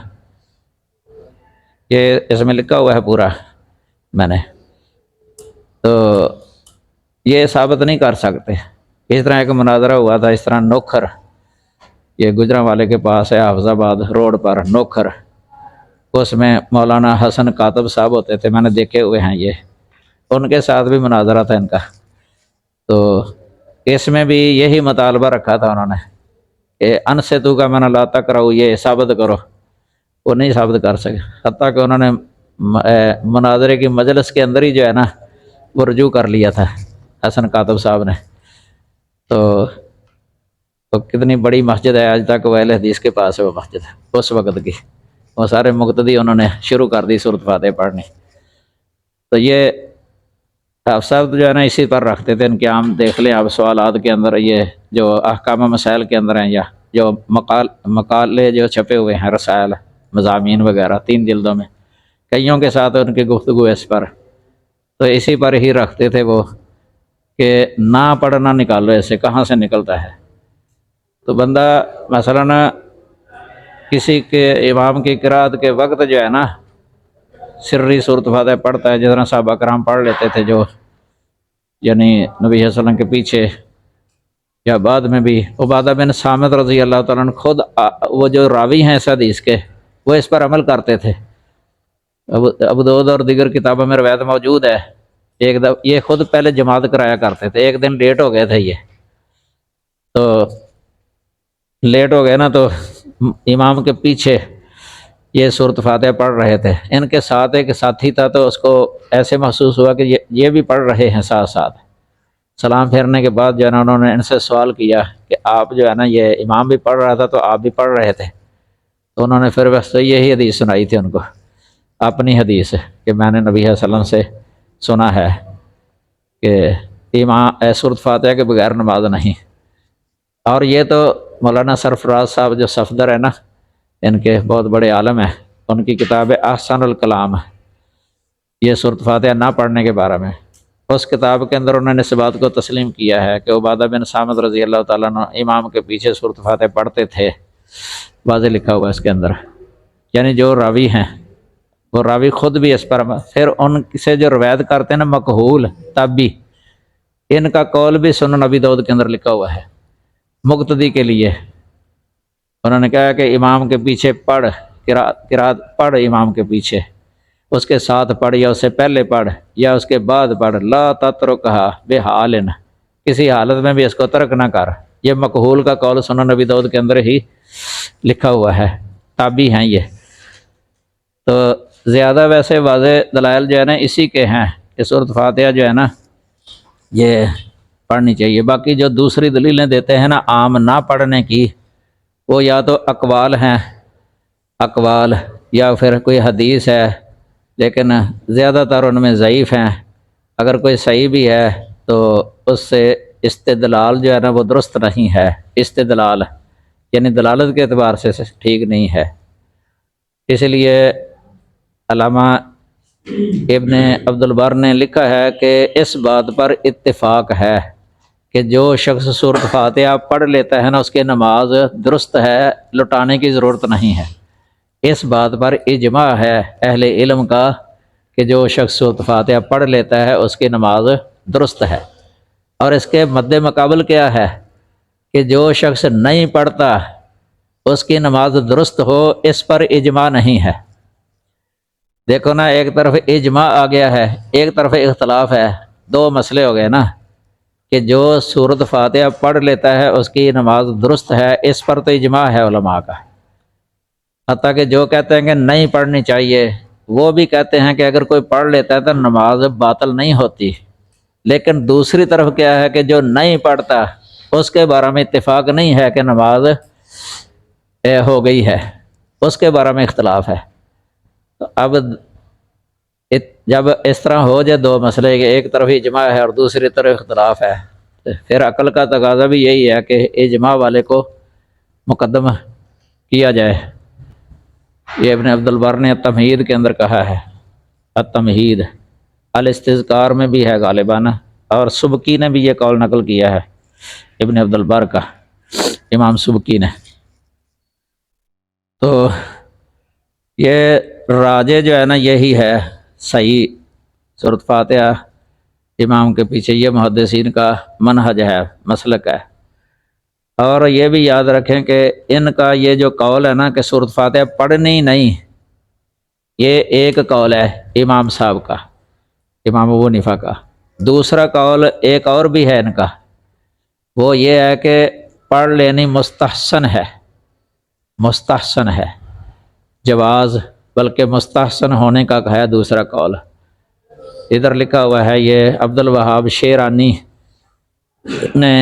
یہ اس میں لکھا ہوا ہے پورا میں نے، تو یہ ثابت نہیں کر سکتے۔ اس طرح ایک مناظرہ ہوا تھا، اس طرح نوکھر، یہ گجرانوالے کے پاس ہے حافظ آباد روڈ پر نوکھر، اس میں مولانا حسن کاتب صاحب ہوتے تھے، میں نے دیکھے ہوئے ہیں، یہ ان کے ساتھ بھی مناظرہ تھا ان کا، تو اس میں بھی یہی مطالبہ رکھا تھا انہوں نے کہ ان سے تو کا معنی لا تقرؤ یہ ثابت کرو، وہ نہیں ثابت کر سکے، حتیٰ کہ انہوں نے مناظرے کی مجلس کے اندر ہی جو ہے نا وہ رجوع کر لیا تھا حسن کاتب صاحب نے۔ تو کتنی بڑی مسجد ہے، آج تک وہ اہل حدیث کے پاس ہے وہ مسجد اس وقت کی، وہ سارے مقتدی انہوں نے شروع کر دی سورۃ فاتحہ پڑھنی۔ تو یہ آپ صاحب جو ہے نا اسی پر رکھتے تھے، ان کے عام دیکھ لیں آپ سوالات کے اندر، یہ جو احکام مسائل کے اندر ہیں، یا جو مقالے جو چھپے ہوئے ہیں، رسائل مضامین وغیرہ 3 جلدوں میں، کئیوں کے ساتھ ان کی گفتگو اس پر، تو اسی پر ہی رکھتے تھے وہ کہ نہ پڑھنا نکالو، ایسے کہاں سے نکلتا ہے؟ تو بندہ مثلاً کسی کے امام کی قرات کے وقت جو ہے نا سری سورۃ فاتحہ پڑھتا ہے، جس طرح صحابہ کرام پڑھ لیتے تھے، جو یعنی نبی صلی اللہ علیہ وسلم کے پیچھے یا بعد میں بھی عبادہ بن صامت رضی اللہ تعالیٰ عنہ خود وہ جو راوی ہیں اس حدیث کے، وہ اس پر عمل کرتے تھے۔ ابو داؤد اور دیگر کتابوں میں روایت موجود ہے، ایک دفعہ یہ خود پہلے جماعت کرایا کرتے تھے، ایک دن لیٹ ہو گئے تھے، یہ تو لیٹ ہو گئے نا، تو امام کے پیچھے یہ صورت فاتحہ پڑھ رہے تھے، ان کے ساتھ ایک ساتھی تھا، تو اس کو ایسے محسوس ہوا کہ یہ بھی پڑھ رہے ہیں ساتھ ساتھ۔ سلام پھیرنے کے بعد جو ہے نا انہوں نے ان سے سوال کیا کہ آپ جو ہے نا، یہ امام بھی پڑھ رہا تھا تو آپ بھی پڑھ رہے تھے؟ تو انہوں نے پھر بس یہی حدیث سنائی تھی ان کو، اپنی حدیث کہ میں نے نبی صلی اللہ علیہ وسلم سے سنا ہے کہ امام سورۃ فاتحہ کے بغیر نماز نہیں۔ اور یہ تو مولانا سرفراز صاحب جو صفدر ہے نا، ان کے بہت بڑے عالم ہیں، ان کی کتاب احسن الکلام، یہ سورۃ فاتحہ نہ پڑھنے کے بارے میں، اس کتاب کے اندر انہوں نے اس بات کو تسلیم کیا ہے کہ عبادہ بن صامت رضی اللہ تعالیٰ عنہ امام کے پیچھے سورۃ فاتحہ پڑھتے تھے، واضح لکھا ہوا ہے اس کے اندر۔ یعنی جو راوی ہیں وہ راوی خود بھی اس پر، پھر ان سے جو روایت کرتے ہیں نا مقہول تابعی، ان کا قول بھی سنن نبی داؤد کے اندر لکھا ہوا ہے، مقتدی کے لیے انہوں نے کہا کہ امام کے پیچھے پڑھ، قرات پڑھ امام کے پیچھے، اس کے ساتھ پڑھ یا اس سے پہلے پڑھ یا اس کے بعد پڑھ، لا تترکھا بحال، کسی حالت میں بھی اس کو ترک نہ کر۔ یہ مقہول کا قول سنن نبی داؤد کے اندر ہی لکھا ہوا ہے، تابعی ہیں یہ۔ تو زیادہ ویسے واضح دلائل جو ہے نا اسی کے ہیں کہ سورۃ فاتحہ جو ہے نا یہ پڑھنی چاہیے۔ باقی جو دوسری دلیلیں دیتے ہیں نا عام نہ پڑھنے کی، وہ یا تو اقوال ہیں، اقوال، یا پھر کوئی حدیث ہے، لیکن زیادہ تر ان میں ضعیف ہیں۔ اگر کوئی صحیح بھی ہے تو اس سے استدلال جو ہے نا وہ درست نہیں ہے، استدلال یعنی دلالت کے اعتبار سے ٹھیک نہیں ہے۔ اس لیے علامہ ابن عبد البر نے لکھا ہے کہ اس بات پر اتفاق ہے کہ جو شخص سورۃ فاتحہ پڑھ لیتا ہے نا اس کی نماز درست ہے، لٹانے کی ضرورت نہیں ہے۔ اس بات پر اجماع ہے اہل علم کا کہ جو شخص سورۃ فاتحہ پڑھ لیتا ہے اس کی نماز درست ہے۔ اور اس کے مد مقابل کیا ہے کہ جو شخص نہیں پڑھتا اس کی نماز درست ہو، اس پر اجماع نہیں ہے۔ دیکھو نا، ایک طرف اجماع آ گیا ہے، ایک طرف اختلاف ہے، دو مسئلے ہو گئے نا، کہ جو سورۃ فاتحہ پڑھ لیتا ہے اس کی نماز درست ہے، اس پر تو اجماع ہے علماء کا۔ حتیٰ کہ جو کہتے ہیں کہ نہیں پڑھنی چاہیے، وہ بھی کہتے ہیں کہ اگر کوئی پڑھ لیتا ہے تو نماز باطل نہیں ہوتی۔ لیکن دوسری طرف کیا ہے کہ جو نہیں پڑھتا اس کے بارے میں اتفاق نہیں ہے کہ نماز ہو گئی ہے، اس کے بارے میں اختلاف ہے۔ تو اب جب اس طرح ہو جائے دو مسئلے کہ ایک طرف اجماع ہے اور دوسری طرف اختلاف ہے، تو پھر عقل کا تقاضا بھی یہی ہے کہ اجماع والے کو مقدم کیا جائے۔ یہ ابن عبد البر نے تمہید کے اندر کہا ہے، التمہید، الاستذکار میں بھی ہے غالباً، اور سبکی نے بھی یہ قول نقل کیا ہے ابن عبد البر کا، امام سبکی نے۔ تو یہ راجے جو ہے نا یہی ہے صحیح، سورۃ فاتحہ امام کے پیچھے، یہ محدثین کا منہج ہے، مسلک ہے۔ اور یہ بھی یاد رکھیں کہ ان کا یہ جو قول ہے نا کہ سورۃ فاتحہ پڑھنی نہیں، یہ ایک قول ہے امام صاحب کا، امام ابو حنیفہ کا۔ دوسرا قول ایک اور بھی ہے ان کا، وہ یہ ہے کہ پڑھ لینی مستحسن ہے، مستحسن ہے، جواز بلکہ مستحسن ہونے کا ہے دوسرا قول۔ ادھر لکھا ہوا ہے، یہ عبد الوہاب شیرانی نے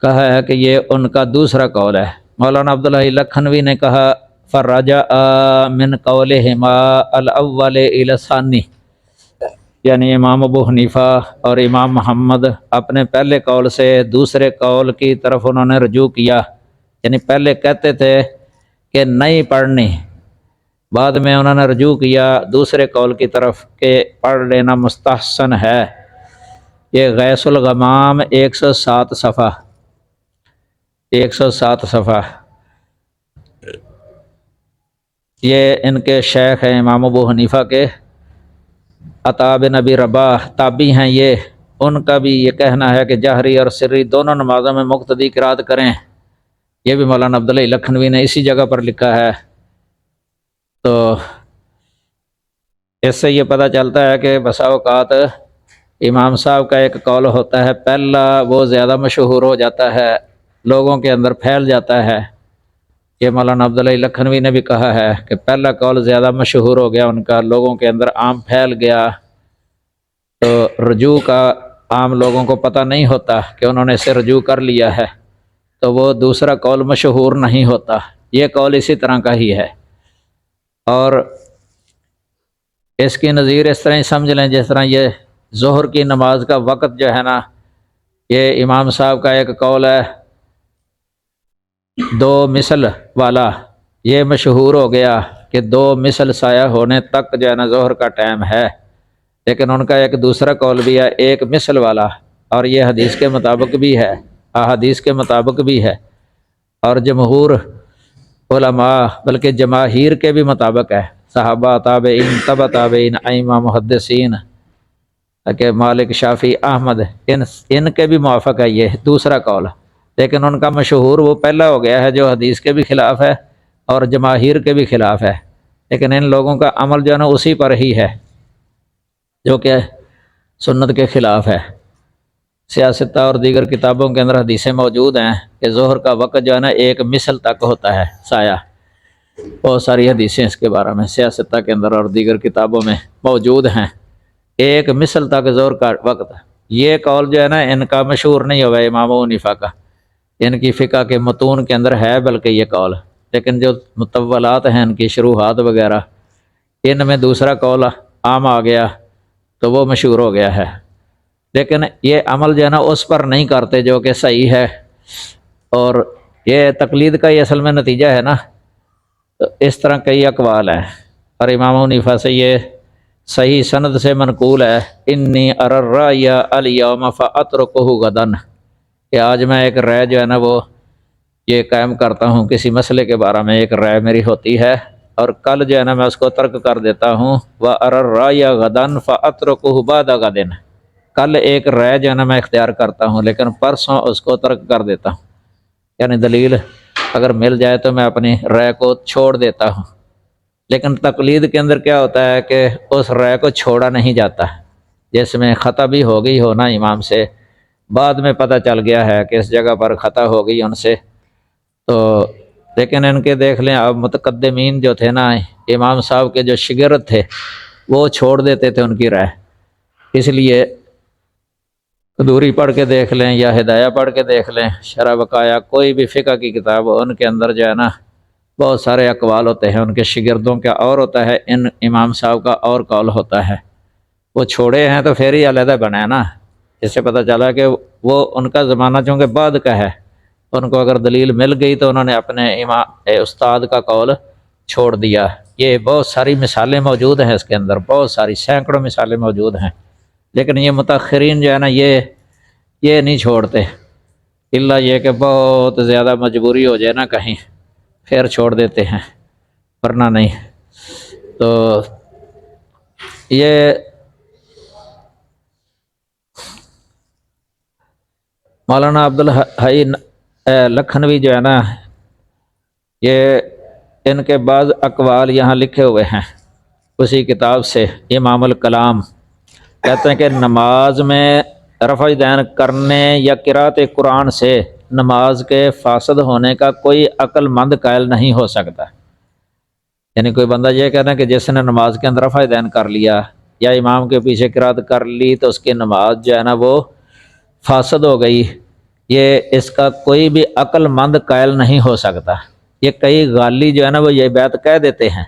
کہا ہے کہ یہ ان کا دوسرا قول ہے۔ مولانا عبداللہ لکھنوی نے کہا فرجع من قولہما الاول الی الثانی، یعنی امام ابو حنیفہ اور امام محمد اپنے پہلے قول سے دوسرے قول کی طرف انہوں نے رجوع کیا، یعنی پہلے کہتے تھے کہ نہیں پڑھنی، بعد میں انہوں نے رجوع کیا دوسرے قول کی طرف کہ پڑھ لینا مستحسن ہے۔ یہ غیث الغمام 107 صفحہ، 107 صفحہ، یہ ان کے شیخ ہیں امام ابو حنیفہ کے، عطا بن ابی رباح تابعی ہیں یہ، ان کا بھی یہ کہنا ہے کہ جہری اور سری دونوں نمازوں میں مقتدی قرات کریں، یہ بھی مولانا عبداللہ لکھنوی نے اسی جگہ پر لکھا ہے۔ تو اس سے یہ پتہ چلتا ہے کہ بسا اوقات امام صاحب کا ایک قول ہوتا ہے، پہلا وہ زیادہ مشہور ہو جاتا ہے، لوگوں کے اندر پھیل جاتا ہے۔ یہ مولانا عبداللہ لکھنوی نے بھی کہا ہے کہ پہلا قول زیادہ مشہور ہو گیا ان کا، لوگوں کے اندر عام پھیل گیا، تو رجوع کا عام لوگوں کو پتہ نہیں ہوتا کہ انہوں نے اسے رجوع کر لیا ہے، تو وہ دوسرا قول مشہور نہیں ہوتا۔ یہ قول اسی طرح کا ہی ہے، اور اس کی نظیر اس طرح ہی سمجھ لیں جس طرح یہ ظہر کی نماز کا وقت جو ہے نا، یہ امام صاحب کا ایک قول ہے 2 مثل والا، یہ مشہور ہو گیا کہ 2 مثل سایہ ہونے تک جو ہے نا ظہر کا ٹائم ہے، لیکن ان کا ایک دوسرا قول بھی ہے 1 مثل والا، اور یہ حدیث کے مطابق بھی ہے، احادیث کے مطابق بھی ہے، اور جمہور علماء بلکہ جماہیر کے بھی مطابق ہے، صحابہ تابعین تبع تابعین ائمہ محدثین کہ مالک شافعی احمد ان کے بھی موافق ہے یہ دوسرا قول، لیکن ان کا مشہور وہ پہلا ہو گیا ہے جو حدیث کے بھی خلاف ہے اور جماہیر کے بھی خلاف ہے، لیکن ان لوگوں کا عمل جو ہے نا اسی پر ہی ہے جو کہ سنت کے خلاف ہے۔ سیاستہ اور دیگر کتابوں کے اندر حدیثیں موجود ہیں کہ ظہر کا وقت جو ہے نا 1 مثل تک ہوتا ہے سایہ، بہت ساری حدیثیں اس کے بارے میں سیاستہ کے اندر اور دیگر کتابوں میں موجود ہیں، 1 مثل تک ظہر کا وقت۔ یہ قول جو ہے نا ان کا مشہور نہیں ہوا امام ابو حنیفہ کا، ان کی فقہ کے متون کے اندر ہے بلکہ یہ قول، لیکن جو مطولات ہیں ان کی شروحات وغیرہ، ان میں دوسرا قول عام آ گیا تو وہ مشہور ہو گیا ہے، لیکن یہ عمل جو ہے نا اس پر نہیں کرتے جو کہ صحیح ہے، اور یہ تقلید کا ہی اصل میں نتیجہ ہے نا۔ تو اس طرح کئی اقوال ہیں، اور امام ابو حنیفہ سے یہ صحیح سند سے منقول ہے، انی اری الرأی الیوم فاترکہ غدا، کہ آج میں ایک رائے جو ہے نا وہ یہ قائم کرتا ہوں کسی مسئلے کے بارے میں، ایک رائے میری ہوتی ہے اور کل جو ہے نا میں اس کو ترک کر دیتا ہوں، وَأَرَى الرَّأْيَ غَدًا فَأَتْرُكُهُ بَعْدَ غَدٍ، کل ایک رائے جو ہے نا میں اختیار کرتا ہوں لیکن پرسوں اس کو ترک کر دیتا ہوں، یعنی دلیل اگر مل جائے تو میں اپنی رائے کو چھوڑ دیتا ہوں۔ لیکن تقلید کے اندر کیا ہوتا ہے کہ اس رائے کو چھوڑا نہیں جاتا، جس میں خطا بھی ہو گئی ہو نا امام سے، بعد میں پتہ چل گیا ہے کہ اس جگہ پر خطا ہو گئی ان سے، تو لیکن ان کے دیکھ لیں اب متقدمین جو تھے نا، امام صاحب کے جو شاگرد تھے وہ چھوڑ دیتے تھے ان کی رائے، اس لیے قدوری پڑھ کے دیکھ لیں یا ہدایہ پڑھ کے دیکھ لیں، شرح بقایا کوئی بھی فقہ کی کتاب، ان کے اندر جو ہے نا بہت سارے اقوال ہوتے ہیں، ان کے شاگردوں کا اور ہوتا ہے، ان امام صاحب کا اور قول ہوتا ہے، وہ چھوڑے ہیں تو پھر ہی علیحدہ بنا ہے نا، اس سے پتہ چلا کہ وہ ان کا زمانہ چونکہ بعد کا ہے، ان کو اگر دلیل مل گئی تو انہوں نے اپنے استاد کا قول چھوڑ دیا۔ یہ بہت ساری مثالیں موجود ہیں اس کے اندر، بہت ساری سینکڑوں مثالیں موجود ہیں، لیکن یہ متاخرین جو ہے نا یہ نہیں چھوڑتے، الا یہ کہ بہت زیادہ مجبوری ہو جائے نا کہیں پھر چھوڑ دیتے ہیں، ورنہ نہیں۔ تو یہ مولانا عبدالحی لکھنوی جو ہے نا، یہ ان کے بعض اقوال یہاں لکھے ہوئے ہیں اسی کتاب سے، امام الکلام، کہتے ہیں کہ نماز میں رفع دین کرنے یا قرات قرآن سے نماز کے فاسد ہونے کا کوئی عقل مند قائل نہیں ہو سکتا، یعنی کوئی بندہ یہ کہنا کہ جس نے نماز کے اندر رفع دین کر لیا یا امام کے پیچھے قرات کر لی تو اس کی نماز جو ہے نا وہ فاسد ہو گئی، یہ اس کا کوئی بھی عقل مند قائل نہیں ہو سکتا۔ یہ کئی غالی جو ہے نا وہ یہ بات کہہ دیتے ہیں،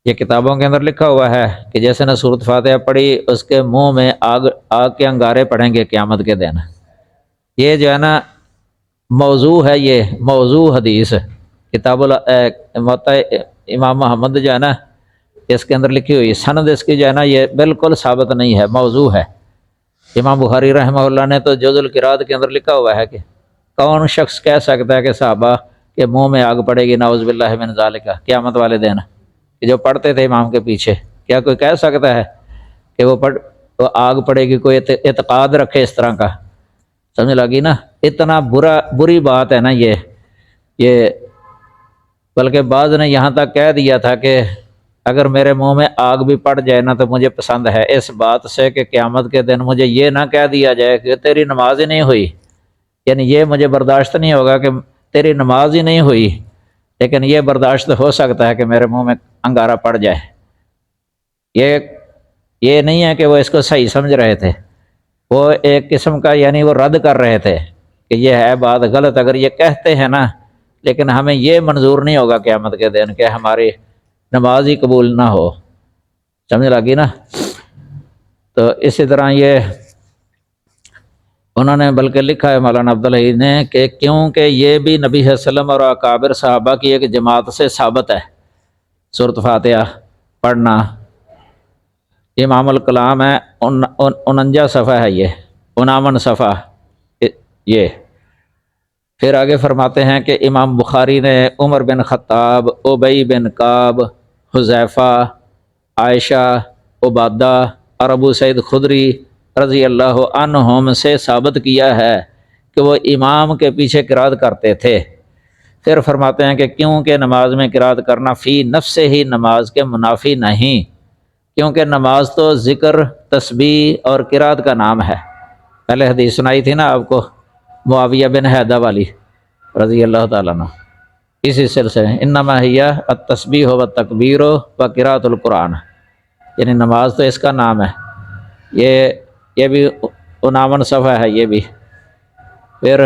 یہ کتابوں کے اندر لکھا ہوا ہے کہ جیسے نے سورۃ فاتحہ پڑھی اس کے منہ میں آگ کے انگارے پڑیں گے قیامت کے دن، یہ جو ہے نا موضوع ہے، یہ موضوع حدیث کتاب موطا امام محمد جو ہے نا اس کے اندر لکھی ہوئی، سند اس کی جو ہے نا یہ بالکل ثابت نہیں ہے، موضوع ہے۔ امام بخاری رحمہ اللہ نے تو جز القرات کے اندر لکھا ہوا ہے کہ کون شخص کہہ سکتا ہے کہ صحابہ کے منہ میں آگ پڑے گی نعوذ باللہ من ذالک قیامت والے دن، کہ جو پڑھتے تھے امام کے پیچھے، کیا کوئی کہہ سکتا ہے کہ وہ تو آگ پڑے گی، کوئی اعتقاد رکھے اس طرح کا، سمجھ لگی نا؟ اتنا بری بات ہے نا یہ بلکہ بعض نے یہاں تک کہہ دیا تھا کہ اگر میرے منہ میں آگ بھی پڑ جائے نا تو مجھے پسند ہے، اس بات سے کہ قیامت کے دن مجھے یہ نہ کہہ دیا جائے کہ تیری نماز ہی نہیں ہوئی، یعنی یہ مجھے برداشت نہیں ہوگا کہ تیری نماز ہی نہیں ہوئی، لیکن یہ برداشت ہو سکتا ہے کہ میرے منہ میں انگارہ پڑ جائے۔ یہ نہیں ہے کہ وہ اس کو صحیح سمجھ رہے تھے، وہ ایک قسم کا یعنی وہ رد کر رہے تھے کہ یہ ہے بات غلط، اگر یہ کہتے ہیں نا، لیکن ہمیں یہ منظور نہیں ہوگا قیامت کے دن کہ ہماری نماز ہی قبول نہ ہو، سمجھ لگی نا؟ تو اسی طرح یہ انہوں نے بلکہ لکھا ہے مولانا عبدالحی نے کہ کیونکہ یہ بھی نبی صلی اللہ علیہ وسلم اور اکابر صحابہ کی ایک جماعت سے ثابت ہے سورۃ فاتحہ پڑھنا۔ امام الکلام ہے 49 صفحہ ہے، یہ 59 صفحہ یہ۔ پھر آگے فرماتے ہیں کہ امام بخاری نے عمر بن خطاب، ابی بن کعب، حذیفہ، عائشہ، عبادہ اور ابو سعید خدری رضی اللہ عنہم سے ثابت کیا ہے کہ وہ امام کے پیچھے قرات کرتے تھے۔ پھر فرماتے ہیں کہ کیونکہ نماز میں قرات کرنا فی نفس ہی نماز کے منافی نہیں، کیونکہ نماز تو ذکر، تسبیح اور قرات کا نام ہے۔ پہلے حدیث سنائی تھی نا آپ کو معاویہ بن حیدہ والی رضی اللہ تعالیٰ عنہ، اسی سلسلے انما ہی التسبیح والتکبیر وقراءۃ القرآن، یعنی نماز تو اس کا نام ہے۔ یہ بھی 59 صفحہ ہے یہ بھی۔ پھر